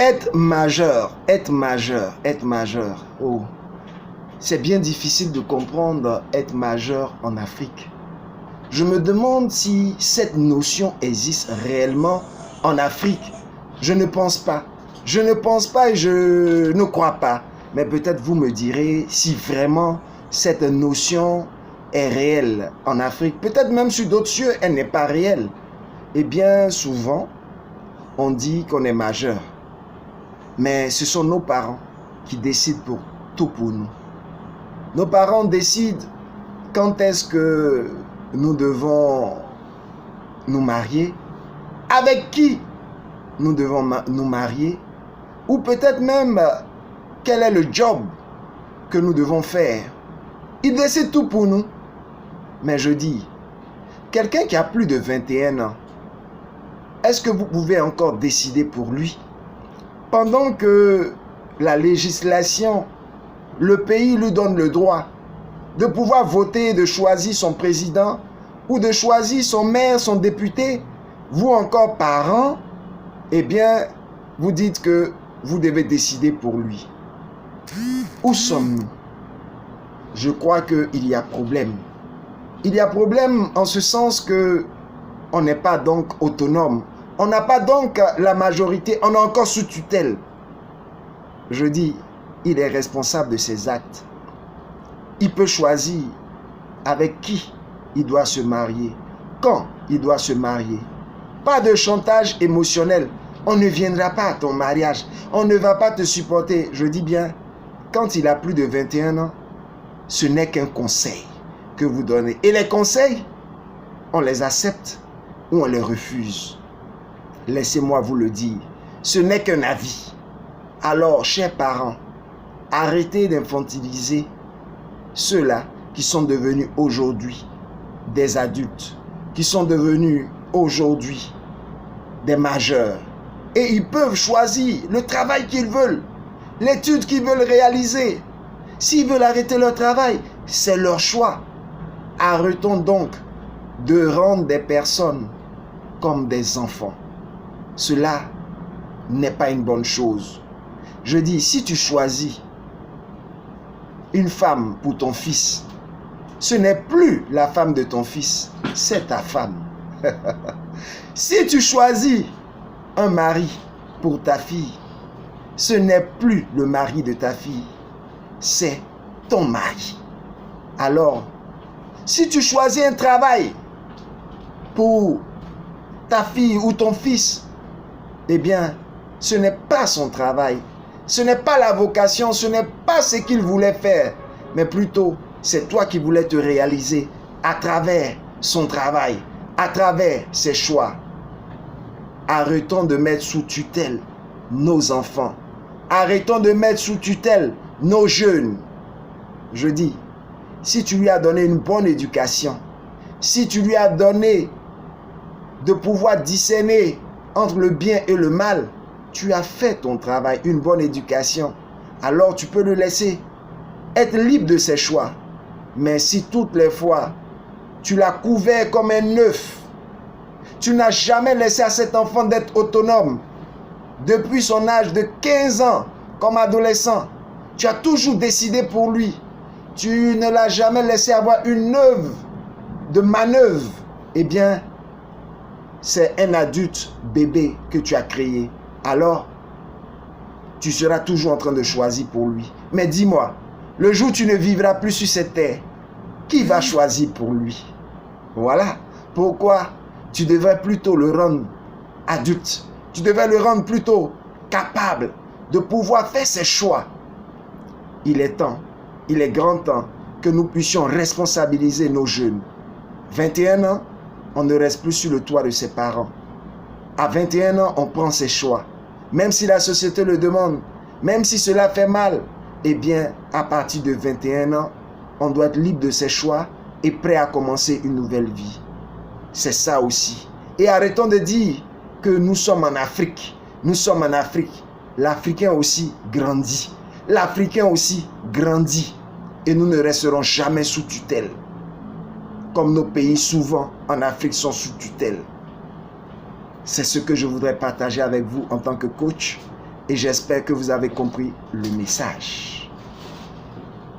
Être majeur. Oh, c'est bien difficile de comprendre être majeur en Afrique. Je me demande si cette notion existe réellement en Afrique. Je ne pense pas. Je ne pense pas et je ne crois pas. Mais peut-être vous me direz si vraiment cette notion est réelle en Afrique. Peut-être même sur d'autres cieux, elle n'est pas réelle. Et bien souvent, on dit qu'on est majeur. Mais ce sont nos parents qui décident pour tout pour nous. Nos parents décident quand est-ce que nous devons nous marier, avec qui nous devons nous marier, ou peut-être même quel est le job que nous devons faire. Ils décident tout pour nous. Mais je dis, quelqu'un qui a plus de 21 ans, est-ce que vous pouvez encore décider pour lui? Pendant que la législation, le pays lui donne le droit de pouvoir voter, de choisir son président ou de choisir son maire, son député, vous encore parents, eh bien, vous dites que vous devez décider pour lui. Où sommes-nous? Je crois qu'il y a problème. Il y a problème en ce sens que on n'est pas donc autonome. On n'a pas donc la majorité, on est encore sous tutelle. Je dis, il est responsable de ses actes. Il peut choisir avec qui il doit se marier, quand il doit se marier. Pas de chantage émotionnel. On ne viendra pas à ton mariage. On ne va pas te supporter. Je dis bien, quand il a plus de 21 ans, ce n'est qu'un conseil que vous donnez. Et les conseils, on les accepte ou on les refuse. Laissez-moi vous le dire, ce n'est qu'un avis. Alors, chers parents, arrêtez d'infantiliser ceux-là qui sont devenus aujourd'hui des adultes, qui sont devenus aujourd'hui des majeurs. Et ils peuvent choisir le travail qu'ils veulent, l'étude qu'ils veulent réaliser. S'ils veulent arrêter leur travail, c'est leur choix. Arrêtons donc de rendre des personnes comme des enfants. Cela n'est pas une bonne chose. Je dis, si tu choisis une femme pour ton fils, ce n'est plus la femme de ton fils, c'est ta femme. Si tu choisis un mari pour ta fille, ce n'est plus le mari de ta fille, c'est ton mari. Alors, si tu choisis un travail pour ta fille ou ton fils, eh bien, ce n'est pas son travail, ce n'est pas la vocation, ce n'est pas ce qu'il voulait faire, mais plutôt, c'est toi qui voulais te réaliser à travers son travail, à travers ses choix. Arrêtons de mettre sous tutelle nos enfants. Arrêtons de mettre sous tutelle nos jeunes. Je dis, si tu lui as donné une bonne éducation, si tu lui as donné de pouvoir discerner entre le bien et le mal, tu as fait ton travail, une bonne éducation, alors tu peux le laisser être libre de ses choix. Mais si toutes les fois, tu l'as couvert comme un œuf, tu n'as jamais laissé à cet enfant d'être autonome, depuis son âge de 15 ans, comme adolescent, tu as toujours décidé pour lui, tu ne l'as jamais laissé avoir une œuvre de manœuvre, eh bien, c'est un adulte bébé que tu as créé. Alors, tu seras toujours en train de choisir pour lui. Mais dis-moi, le jour où tu ne vivras plus sur cette terre, qui va choisir pour lui? Voilà pourquoi tu devrais plutôt le rendre adulte. Tu devrais le rendre plutôt capable de pouvoir faire ses choix. Il est temps, il est grand temps que nous puissions responsabiliser nos jeunes. 21 ans, on ne reste plus sur le toit de ses parents. À 21 ans, on prend ses choix. Même si la société le demande, même si cela fait mal, eh bien, à partir de 21 ans, on doit être libre de ses choix et prêt à commencer une nouvelle vie. C'est ça aussi. Et arrêtons de dire que nous sommes en Afrique. Nous sommes en Afrique. L'Africain aussi grandit. L'Africain aussi grandit. Et nous ne resterons jamais sous tutelle. Comme nos pays souvent en Afrique sont sous tutelle. C'est ce que je voudrais partager avec vous en tant que coach Et j'espère que vous avez compris le message.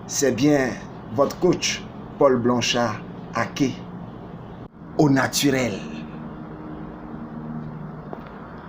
C'est bien votre coach, Paul Blanchard, Ake, au naturel.